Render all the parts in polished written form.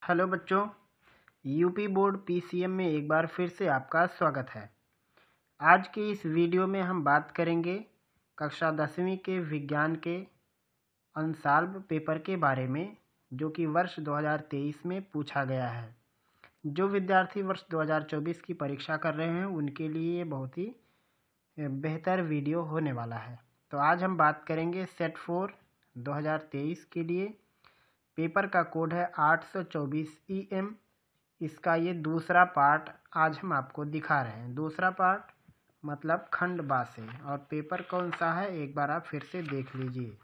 Hello बच्चों, UP board PCM में एक बार फिर से आपका स्वागत है। आज के इस वीडियो में हम बात करेंगे कक्षा 10वीं के विज्ञान के अनसॉल्व पेपर के बारे में, जो कि वर्ष 2023 में पूछा गया है। जो विद्यार्थी वर्ष 2024 की परीक्षा कर रहे हैं उनके लिए ये बहुत ही बेहतर वीडियो होने वाला है। तो आज हम बात करेंगे सेट 4 2023 के लिए। पेपर का कोड है 824 EM। इसका ये दूसरा पार्ट आज हम आपको दिखा रहे हैं। दूसरा पार्ट मतलब खंड बा से। और पेपर कौन सा है एक बार आप फिर से देख लीजिए।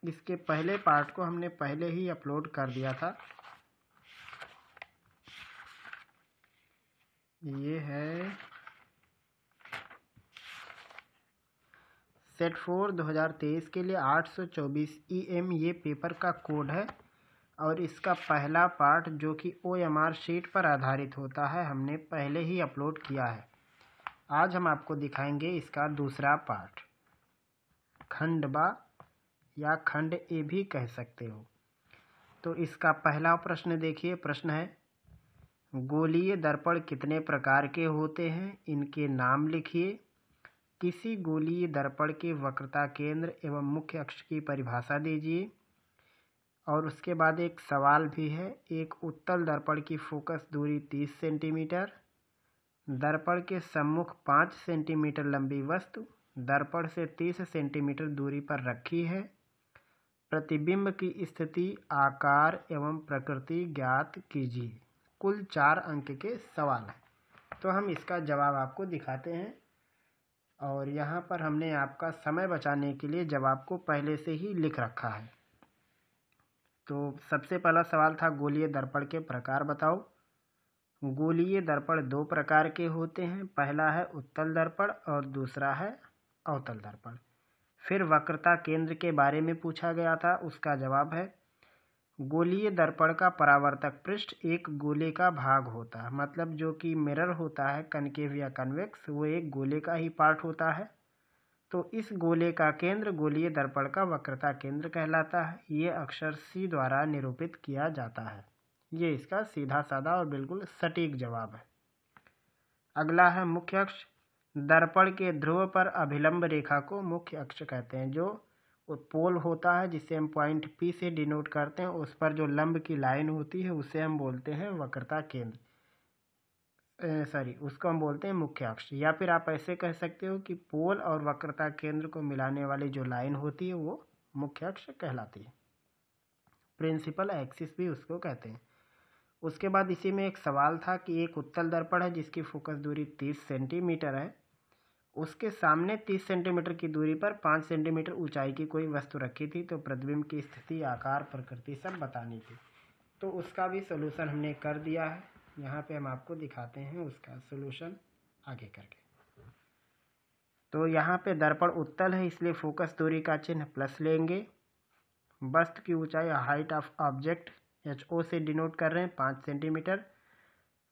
इसके पहले पार्ट को हमने पहले ही अपलोड कर दिया था। ये है सेट 4 2023 के लिए 824 EM ये पेपर का कोड है। और इसका पहला पार्ट जो कि OMR शीट पर आधारित होता है हमने पहले ही अपलोड किया है। आज हम आपको दिखाएंगे इसका दूसरा पार्ट, खंड बा या खंड ए भी कह सकते हो। तो इसका पहला प्रश्न देखिए। प्रश्न है, गोलीय दर्पण कितने प्रकार के होते हैं, इनके नाम लिखिए। किसी गोलीय दर्पण के वक्रता केंद्र एवं मुख्य अक्ष की परिभाषा दीजिए। और उसके बाद एक सवाल भी है, एक उत्तल दर्पण की फोकस दूरी 30 सेंटीमीटर, दर्पण के सम्मुख 5 सेंटीमीटर लंबी वस्तु दर्पण से 30 सेंटीमीटर दूरी पर रखी है। प्रतिबिंब की स्थिति, आकार एवं प्रकृति ज्ञात कीजिए। कुल 4 अंक के सवाल हैं। तो हम इसका जवाब आपको दिखाते हैं। और यहाँ पर हमने आपका समय बचाने के लिए जवाब को पहले से ही लिख रखा है। तो सबसे पहला सवाल था, गोलीय दर्पण के प्रकार बताओ। गोलीय दर्पण 2 प्रकार के होते हैं। पहला है उत्तल दर्पण और दूसरा है अवतल दर्पण। फिर वक्रता केंद्र के बारे में पूछा गया था, उसका जवाब है, गोलीय दर्पण का परावर्तक पृष्ठ एक गोले का भाग होता है। मतलब जो कि मिरर होता है, कनकेव या कन्वेक्स, वो एक गोले का ही पार्ट होता है। तो इस गोले का केंद्र गोलीय दर्पण का वक्रता केंद्र कहलाता है। ये अक्षर C द्वारा निरूपित किया जाता है। ये इसका सीधा साधा और बिल्कुल सटीक जवाब है। अगला है मुख्य अक्ष। दर्पण के ध्रुव पर अभिलंब रेखा को मुख्य अक्ष कहते हैं। जो पोल होता है जिसे हम पॉइंट P से डिनोट करते हैं, उस पर जो लंब की लाइन होती है उसे हम बोलते हैं वक्रता केंद्र, उसको हम बोलते हैं मुख्य अक्ष। या फिर आप ऐसे कह सकते हो कि पोल और वक्रता केंद्र को मिलाने वाली जो लाइन होती है वो मुख्य अक्ष कहलाती है। प्रिंसिपल एक्सिस भी उसको कहते हैं। उसके बाद इसी में एक सवाल था कि एक उत्तल दर्पण है जिसकी फोकस दूरी 30 सेंटीमीटर है। उसके सामने 30 सेंटीमीटर की दूरी पर 5 सेंटीमीटर ऊंचाई की कोई वस्तु रखी थी। तो प्रतिबिंब की स्थिति, आकार, प्रकृति सब बतानी थी। तो उसका भी सोल्यूशन हमने कर दिया है। यहाँ पे हम आपको दिखाते हैं उसका सोल्यूशन आगे करके। तो यहाँ पे दर्पण उत्तल है इसलिए फोकस दूरी का चिन्ह प्लस लेंगे। वस्तु की ऊंचाई, हाइट ऑफ ऑब्जेक्ट, HO से डिनोट कर रहे हैं 5 सेंटीमीटर।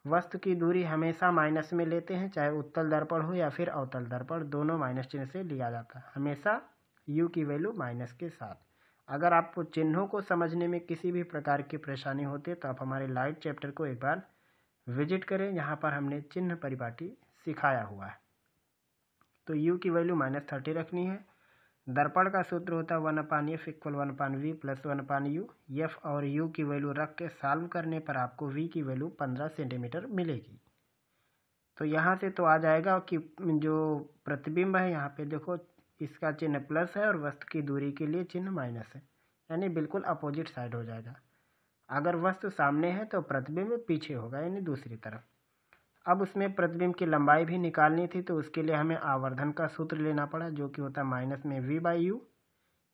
वस्तु की दूरी हमेशा माइनस में लेते हैं, चाहे उत्तल दर्पण हो या फिर अवतल दर्पण, दोनों माइनस चिन्ह से लिया जाता है। हमेशा U की वैल्यू माइनस के साथ। अगर आपको चिन्हों को समझने में किसी भी प्रकार की परेशानी होती है तो आप हमारे लाइट चैप्टर को एक बार विजिट करें, यहाँ पर हमने चिन्ह परिपाटी सिखाया हुआ है। तो U की वैल्यू -30 रखनी है। दर्पण का सूत्र होता है 1/f = 1/v + 1/u। F और U की वैल्यू रख के सॉल्व करने पर आपको V की वैल्यू 15 सेंटीमीटर मिलेगी। तो यहाँ से तो आ जाएगा कि जो प्रतिबिंब है यहाँ पे देखो, इसका चिन्ह प्लस है और वस्तु की दूरी के लिए चिन्ह माइनस है, यानी बिल्कुल अपोजिट साइड हो जाएगा। अगर वस्तु सामने है तो प्रतिबिंब पीछे होगा, यानी दूसरी तरफ। अब उसमें प्रतिबिंब की लंबाई भी निकालनी थी, तो उसके लिए हमें आवर्धन का सूत्र लेना पड़ा, जो कि होता है माइनस में V/U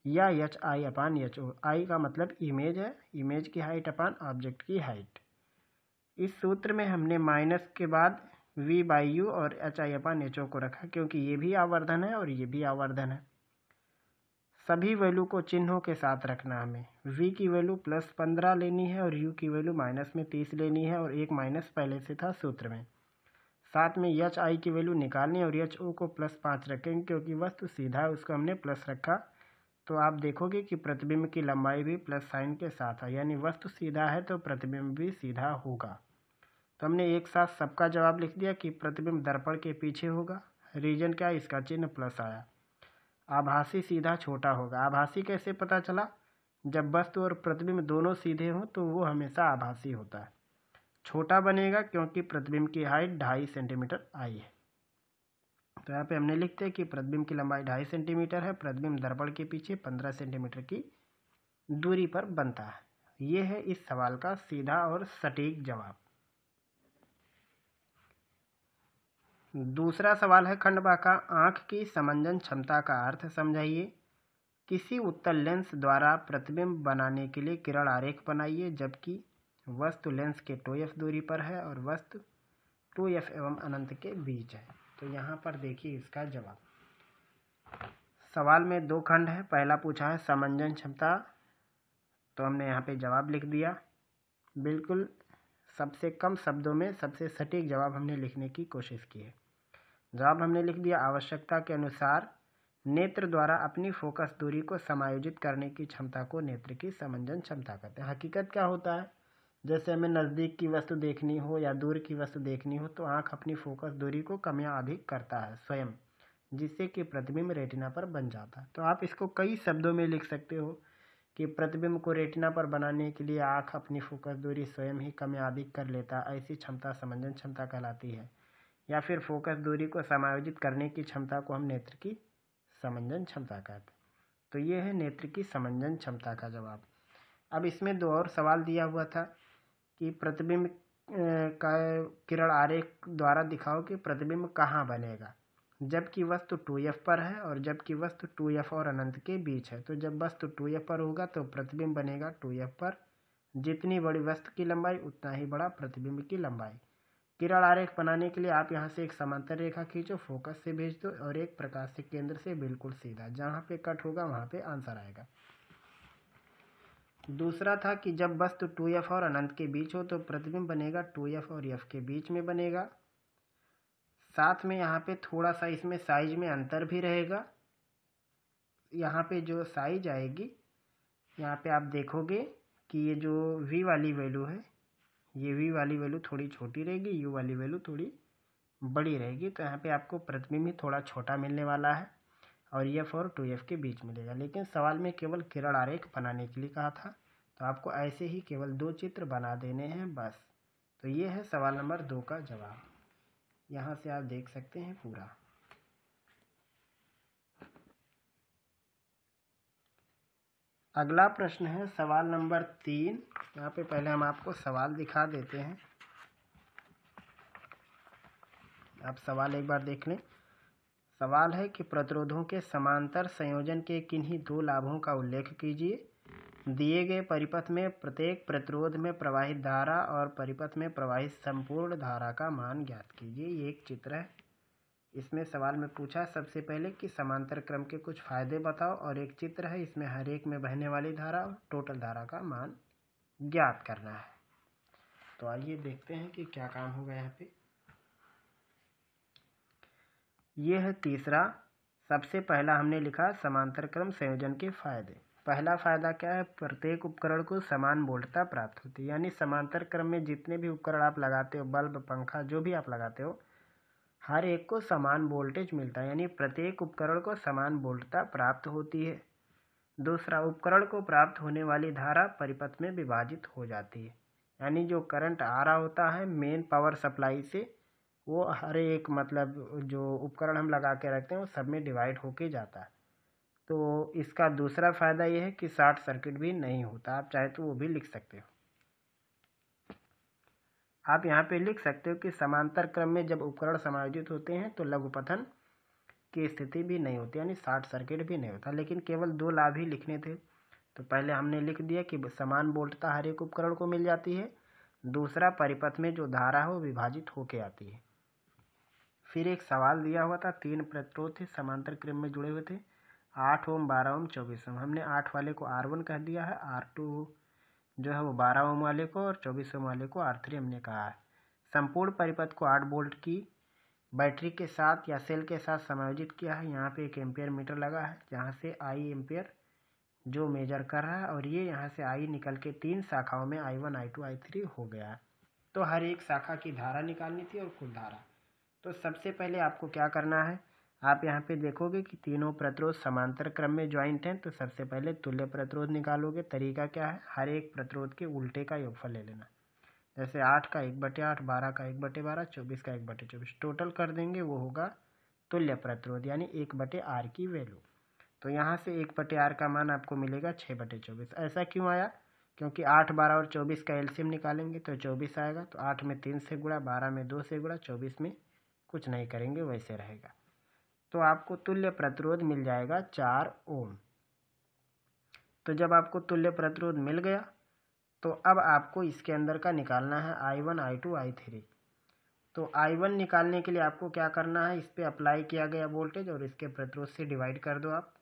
या HI/HO। I का मतलब इमेज है, इमेज की हाइट अपान ऑब्जेक्ट की हाइट। इस सूत्र में हमने माइनस के बाद V/U और HI/HO को रखा, क्योंकि ये भी आवर्धन है और ये भी आवर्धन है। सभी वैल्यू को चिन्हों के साथ रखना। हमें V की वैल्यू +15 लेनी है और U की वैल्यू -30 लेनी है, और एक माइनस पहले से था सूत्र में। साथ में HI की वैल्यू निकालनी और HO को +5 रखेंगे, क्योंकि वस्तु सीधा है उसको हमने प्लस रखा। तो आप देखोगे कि प्रतिबिंब की लंबाई भी प्लस साइन के साथ है, यानी वस्तु सीधा है तो प्रतिबिंब भी सीधा होगा। तो हमने एक साथ सबका जवाब लिख दिया कि प्रतिबिंब दर्पण के पीछे होगा। रीजन क्या है, इसका चिन्ह प्लस आया। आभासी सीधा छोटा होगा। आभासी कैसे पता चला, जब वस्तु और प्रतिबिंब दोनों सीधे हों तो वो हमेशा आभासी होता है। छोटा बनेगा क्योंकि प्रतिबिंब की हाइट 2.5 सेंटीमीटर आई है। तो यहाँ पे हमने लिखते हैं कि प्रतिबिंब की लंबाई 2.5 सेंटीमीटर है, प्रतिबिंब दर्पण के पीछे 15 सेंटीमीटर की दूरी पर बनता है। ये है इस सवाल का सीधा और सटीक जवाब। दूसरा सवाल है खंड का आंख की समंजन क्षमता का अर्थ समझाइए। किसी उत्तल लेंस द्वारा प्रतिबिंब बनाने के लिए किरण आरेख बनाइए, जबकि वस्तु लेंस के 2f दूरी पर है और वस्तु 2f एवं अनंत के बीच है। तो यहाँ पर देखिए इसका जवाब। सवाल में 2 खंड है। पहला पूछा है समंजन क्षमता, तो हमने यहाँ पे जवाब लिख दिया। बिल्कुल सबसे कम शब्दों में सबसे सटीक जवाब हमने लिखने की कोशिश की है। जवाब हमने लिख दिया, आवश्यकता के अनुसार नेत्र द्वारा अपनी फोकस दूरी को समायोजित करने की क्षमता को नेत्र की समंजन क्षमता कहते हैं। हकीकत क्या होता है, जैसे हमें नज़दीक की वस्तु देखनी हो या दूर की वस्तु देखनी हो तो आँख अपनी फोकस दूरी को कम या अधिक करता है स्वयं, जिससे कि प्रतिबिंब रेटिना पर बन जाता है। तो आप इसको कई शब्दों में लिख सकते हो कि प्रतिबिंब को रेटिना पर बनाने के लिए आँख अपनी फोकस दूरी स्वयं ही कम या अधिक कर लेता है, ऐसी क्षमता समंजन क्षमता कहलाती है। या फिर फोकस दूरी को समायोजित करने की क्षमता को हम नेत्र की समंजन क्षमता कहते हैं। तो ये है नेत्र की समंजन क्षमता का जवाब। अब इसमें 2 और सवाल दिया हुआ था कि प्रतिबिंब का किरण आरेख द्वारा दिखाओ कि प्रतिबिंब कहाँ बनेगा, जबकि वस्तु 2f पर है और जबकि वस्तु 2f और अनंत के बीच है। तो जब वस्तु 2f पर होगा तो प्रतिबिंब बनेगा 2f पर। जितनी बड़ी वस्तु की लंबाई उतना ही बड़ा प्रतिबिंब की लंबाई। किरण आरेख बनाने के लिए आप यहाँ से एक समांतर रेखा खींचो, फोकस से भेज दो और एक प्रकाश से केंद्र से बिल्कुल सीधा, जहाँ पे कट होगा वहाँ पे आंसर आएगा। दूसरा था कि जब वस्तु 2f और अनंत के बीच हो तो प्रतिबिंब बनेगा 2f और f के बीच में बनेगा। साथ में यहाँ पे थोड़ा सा इसमें साइज में अंतर भी रहेगा। यहाँ पे जो साइज आएगी, यहाँ पे आप देखोगे कि ये जो v वाली वैल्यू है, ये v वाली वैल्यू थोड़ी छोटी रहेगी, u वाली वैल्यू थोड़ी बड़ी रहेगी। तो यहाँ पे आपको प्रतिबिंब ही थोड़ा छोटा मिलने वाला है और f और 2f के बीच मिलेगा। लेकिन सवाल में केवल किरण आरेख बनाने के लिए कहा था, तो आपको ऐसे ही केवल 2 चित्र बना देने हैं बस। तो ये है सवाल नंबर 2 का जवाब। यहाँ से आप देख सकते हैं पूरा। अगला प्रश्न है सवाल नंबर 3। यहाँ पे पहले हम आपको सवाल दिखा देते हैं, आप सवाल एक बार देख लें। सवाल है कि प्रतिरोधों के समांतर संयोजन के किन्हीं 2 लाभों का उल्लेख कीजिए। दिए गए परिपथ में प्रत्येक प्रतिरोध में प्रवाहित धारा और परिपथ में प्रवाहित संपूर्ण धारा का मान ज्ञात कीजिए। ये एक चित्र है। इसमें सवाल में पूछा सबसे पहले कि समांतर क्रम के कुछ फायदे बताओ, और एक चित्र है, इसमें हर एक में बहने वाली धारा और टोटल धारा का मान ज्ञात करना है। तो आइए देखते हैं कि क्या काम होगा यहाँ पे। ये है तीसरा। सबसे पहला हमने लिखा समांतर क्रम संयोजन के फायदे। पहला फायदा क्या है, प्रत्येक उपकरण को समान वोल्टता प्राप्त होती है। यानी समांतर क्रम में जितने भी उपकरण आप लगाते हो, बल्ब, पंखा, जो भी आप लगाते हो, हर एक को समान वोल्टेज मिलता है, यानी प्रत्येक उपकरण को समान वोल्टता प्राप्त होती है। दूसरा, उपकरण को प्राप्त होने वाली धारा परिपथ में विभाजित हो जाती है, यानी जो करंट आ रहा होता है मेन पावर सप्लाई से, वो हर एक मतलब जो उपकरण हम लगा के रखते हैं वो सब में डिवाइड होके जाता है। तो इसका दूसरा फायदा ये है कि शॉर्ट सर्किट भी नहीं होता। आप चाहे तो वो भी लिख सकते हो। आप यहाँ पे लिख सकते हो कि समांतर क्रम में जब उपकरण समायोजित होते हैं तो लघुपथन की स्थिति भी नहीं होती, यानी शॉर्ट सर्किट भी नहीं होता। लेकिन केवल 2 लाभ ही लिखने थे, तो पहले हमने लिख दिया कि समान वोल्टता हर एक उपकरण को मिल जाती है। दूसरा, परिपथ में जो धारा है वो विभाजित होके आती है। फिर एक सवाल दिया हुआ था, 3 प्रतिरोध थे समांतर क्रम में जुड़े हुए थे, 8 ओम, 12 ओम, 24 ओम। हमने 8 वाले को R1 कह दिया है, R2 जो है वो 12 ओम वाले को और 24 ओम वाले को R3 हमने कहा है। संपूर्ण परिपथ को 8 वोल्ट की बैटरी के साथ या सेल के साथ समायोजित किया है। यहाँ पे 1 एम्पियर मीटर लगा है, जहाँ से I एम्पियर जो मेजर कर रहा है, और ये यहाँ से आई निकल के 3 शाखाओं में I1 I2 I3 हो गया है। तो हर एक शाखा की धारा निकालनी थी और कुल धारा। तो सबसे पहले आपको क्या करना है, आप यहाँ पे देखोगे कि तीनों प्रतिरोध समांतर क्रम में ज्वाइंट हैं, तो सबसे पहले तुल्य प्रतिरोध निकालोगे। तरीका क्या है, हर एक प्रतिरोध के उल्टे का योगफल ले लेना। जैसे 8 का 1/8, 12 का 1/12, 24 का 1/24, टोटल कर देंगे, वो होगा तुल्य प्रतिरोध यानी 1/r की वैल्यू। तो यहाँ से 1/r का मान आपको मिलेगा 6/24। ऐसा क्यों आया, क्योंकि 8, 12 और 24 का एलसीएम निकालेंगे तो 24 आएगा। तो 8 में 3 से गुणा, 12 में 2 से गुणा, 24 में कुछ नहीं करेंगे, वैसे रहेगा। तो आपको तुल्य प्रतिरोध मिल जाएगा 4 ओम। तो जब आपको तुल्य प्रतिरोध मिल गया तो अब आपको इसके अंदर का निकालना है I1 I2 I3। तो I1 निकालने के लिए आपको क्या करना है, इस पर अप्लाई किया गया वोल्टेज और इसके प्रतिरोध से डिवाइड कर दो आप।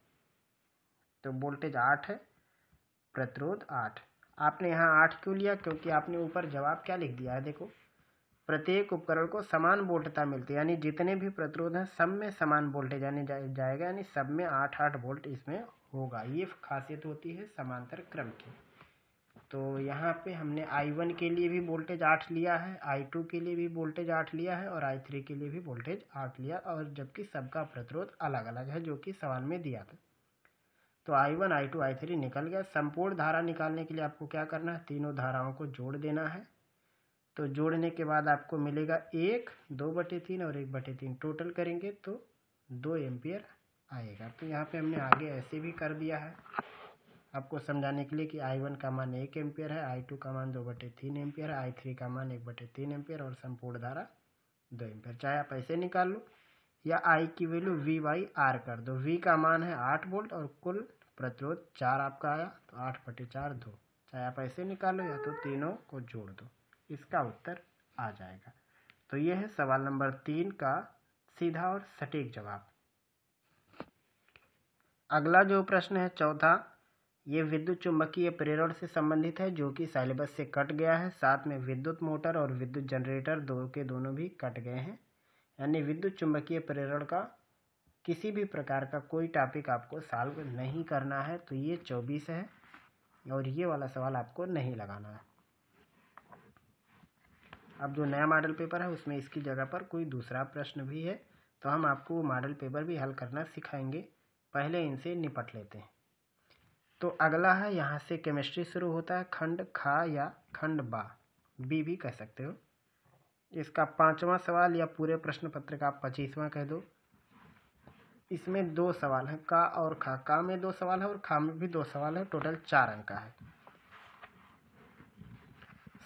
तो वोल्टेज 8 है, प्रतिरोध 8। आपने यहाँ 8 क्यों लिया, क्योंकि आपने ऊपर जवाब क्या लिख दिया है, देखो, प्रत्येक उपकरण को समान वोल्टता मिलती है, यानी जितने भी प्रतिरोध हैं सब में समान वोल्टेज आने जाएगा, यानी सब में 8-8 वोल्ट इसमें होगा। ये खासियत होती है समांतर क्रम की। तो यहाँ पे हमने I1 के लिए भी वोल्टेज 8 लिया है, I2 के लिए भी वोल्टेज 8 लिया है और I3 के लिए भी वोल्टेज 8 लिया, और जबकि सबका प्रतिरोध अलग अलग है जो कि सवाल में दिया था। तो I1 I2 I3 निकल गया। संपूर्ण धारा निकालने के लिए आपको क्या करना है, तीनों धाराओं को जोड़ देना है। तो जोड़ने के बाद आपको मिलेगा 1, 2/3 और 1/3, टोटल करेंगे तो 2 एम्पियर आएगा। तो यहाँ पे हमने आगे ऐसे भी कर दिया है आपको समझाने के लिए कि I1 का मान 1 एम्पियर है, I2 का मान 2/3 एम्पियर है, I3 का मान 1/3 एम्पियर और संपूर्ण धारा 2 एम्पियर। चाहे आप ऐसे निकाल लो या I की वैल्यू V/R कर दो। V का मान है 8 वोल्ट और कुल प्रतिरोध 4 आपका आया, तो 8/4 2। चाहे आप ऐसे निकालो या तो तीनों को जोड़ दो, इसका उत्तर आ जाएगा। तो यह है सवाल नंबर 3 का सीधा और सटीक जवाब। अगला जो प्रश्न है चौथा, ये विद्युत चुम्बकीय प्रेरण से संबंधित है जो कि सिलेबस से कट गया है। साथ में विद्युत मोटर और विद्युत जनरेटर दो के दोनों भी कट गए हैं, यानी विद्युत चुम्बकीय प्रेरण का किसी भी प्रकार का कोई टॉपिक आपको सॉल्व नहीं करना है। तो ये 24 है और ये वाला सवाल आपको नहीं लगाना है। अब जो नया मॉडल पेपर है उसमें इसकी जगह पर कोई दूसरा प्रश्न भी है, तो हम आपको वो मॉडल पेपर भी हल करना सिखाएंगे। पहले इनसे निपट लेते हैं। तो अगला है, यहाँ से केमिस्ट्री शुरू होता है, खंड खा या खंड बा, बी भी कह सकते हो। इसका 5वां सवाल या पूरे प्रश्न पत्र का आप 25वां कह दो। इसमें 2 सवाल हैं, का और खा। का में 2 सवाल है और खा में भी 2 सवाल है, टोटल 4 अंक का है।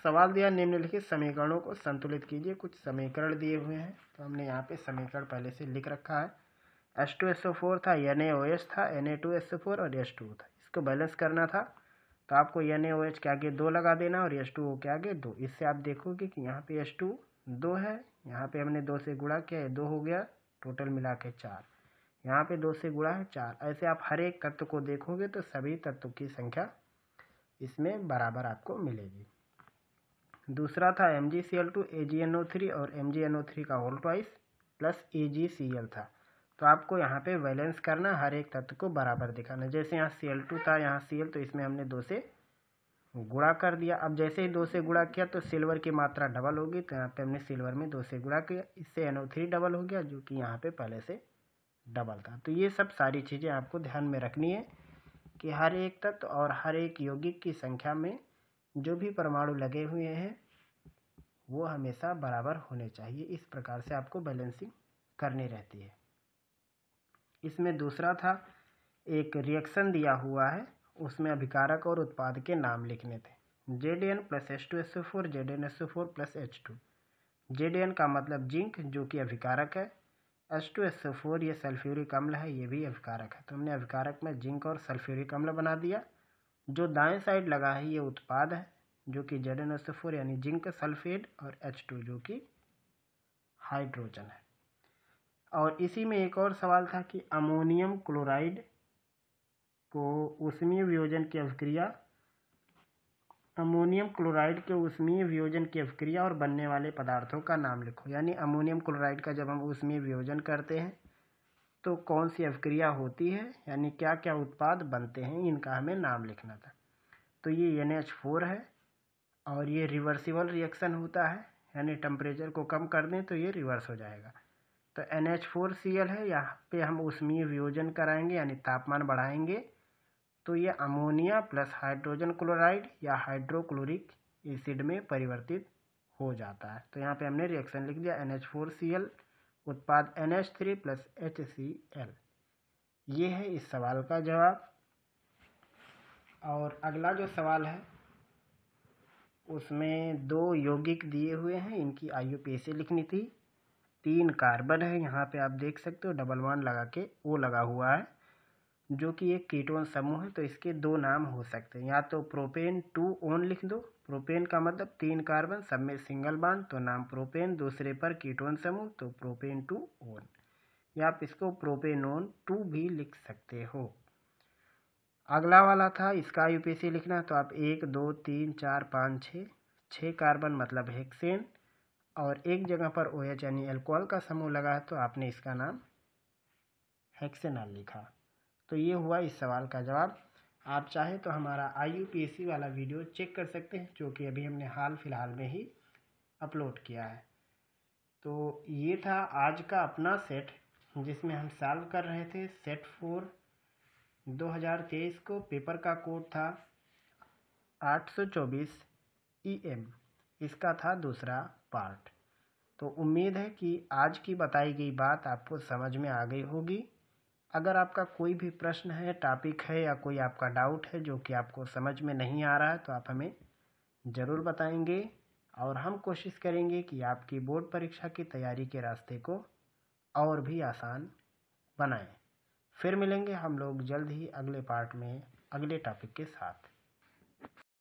सवाल दिया, निम्नलिखित समीकरणों को संतुलित कीजिए। कुछ समीकरण दिए हुए हैं, तो हमने यहाँ पे समीकरण पहले से लिख रखा है। H2SO4 था, NaOH था, Na2SO4 और H2O था। इसको बैलेंस करना था, तो आपको NaOH के आगे 2 लगा देना और H2O के आगे 2। इससे आप देखोगे कि यहाँ पे H2 2 है, यहाँ पे हमने 2 से गुणा किया, 2 हो गया, टोटल मिला के 4। यहाँ पे 2 से गुणा है 4। ऐसे आप हर एक तत्व को देखोगे तो सभी तत्वों की संख्या इसमें बराबर आपको मिलेगी। दूसरा था MgCl2 AgNO3 और MgNO3 का होल ट्वाइस प्लस AgCl था। तो आपको यहाँ पे बैलेंस करना, हर एक तत्व को बराबर दिखाना। जैसे यहाँ Cl2 था, यहाँ Cl, तो इसमें हमने 2 से गुणा कर दिया। अब जैसे ही 2 से गुणा किया तो सिल्वर की मात्रा डबल होगी, तो यहाँ पे हमने सिल्वर में 2 से गुणा किया, इससे NO3 डबल हो गया जो कि यहाँ पे पहले से डबल था। तो ये सब सारी चीज़ें आपको ध्यान में रखनी है कि हर एक तत्व और हर एक यौगिक की संख्या में जो भी परमाणु लगे हुए हैं वो हमेशा बराबर होने चाहिए। इस प्रकार से आपको बैलेंसिंग करनी रहती है। इसमें दूसरा था, एक रिएक्शन दिया हुआ है, उसमें अभिकारक और उत्पाद के नाम लिखने थे। Zn + H2SO4 ZnSO4 + H2। Zn का मतलब जिंक जो कि अभिकारक है, H2SO4 ये सल्फ्यूरिक अम्ल है, ये भी अभिकारक है। तो हमने अभिकारक में जिंक और सल्फ्यूरिक अम्ल बना दिया। जो दाएं साइड लगा है ये उत्पाद है जो कि ZnSO4 यानी जिंक सल्फेट और H2 जो कि हाइड्रोजन है। और इसी में एक और सवाल था कि अमोनियम क्लोराइड को ऊष्मीय वियोजन की अभिक्रिया, अमोनियम क्लोराइड के ऊष्मीय वियोजन की अभिक्रिया और बनने वाले पदार्थों का नाम लिखो। यानी अमोनियम क्लोराइड का जब हम ऊष्मीय वियोजन करते हैं तो कौन सी अभिक्रिया होती है, यानी क्या क्या उत्पाद बनते हैं, इनका हमें नाम लिखना था। तो ये NH4 है और ये रिवर्सिबल रिएक्शन होता है, यानी टेम्परेचर को कम कर दें तो ये रिवर्स हो जाएगा। तो NH4Cl है, यहाँ पे हम ऊष्मीय वियोजन कराएंगे यानी तापमान बढ़ाएंगे तो ये अमोनिया प्लस हाइड्रोजन क्लोराइड या हाइड्रोक्लोरिक एसिड में परिवर्तित हो जाता है। तो यहाँ पे हमने रिएक्शन लिख दिया NH4Cl उत्पाद NH3 प्लस HCl। ये है इस सवाल का जवाब। और अगला जो सवाल है उसमें 2 यौगिक दिए हुए हैं, इनकी IUPAC लिखनी थी। 3 कार्बन है, यहाँ पे आप देख सकते हो डबल बॉन्ड लगा के O लगा हुआ है, जो कि एक कीटोन समूह है। तो इसके 2 नाम हो सकते हैं, या तो प्रोपेन 2 ओन लिख दो। प्रोपेन का मतलब 3 कार्बन, सब में सिंगल बॉन्ड, तो नाम प्रोपेन, दूसरे पर कीटोन समूह तो प्रोपेन 2 ओन, या आप इसको प्रोपेनोन 2 भी लिख सकते हो। अगला वाला था इसका IUPAC लिखना, तो आप 1 2 3 4 5 6 कार्बन मतलब हेक्सेन, और एक जगह पर OH यानी एल्कोहल का समूह लगा है तो आपने इसका नाम हेक्सेनॉल लिखा। तो ये हुआ इस सवाल का जवाब। आप चाहे तो हमारा IUPAC वाला वीडियो चेक कर सकते हैं, जो कि अभी हमने हाल फिलहाल में ही अपलोड किया है। तो ये था आज का अपना सेट, जिसमें हम सॉल्व कर रहे थे सेट 4 2023 को। पेपर का कोड था 824 EM, इसका था दूसरा पार्ट। तो उम्मीद है कि आज की बताई गई बात आपको समझ में आ गई होगी। अगर आपका कोई भी प्रश्न है, टॉपिक है, या कोई आपका डाउट है जो कि आपको समझ में नहीं आ रहा है, तो आप हमें ज़रूर बताएंगे और हम कोशिश करेंगे कि आपकी बोर्ड परीक्षा की तैयारी के रास्ते को और भी आसान बनाएं। फिर मिलेंगे हम लोग जल्द ही अगले पार्ट में अगले टॉपिक के साथ।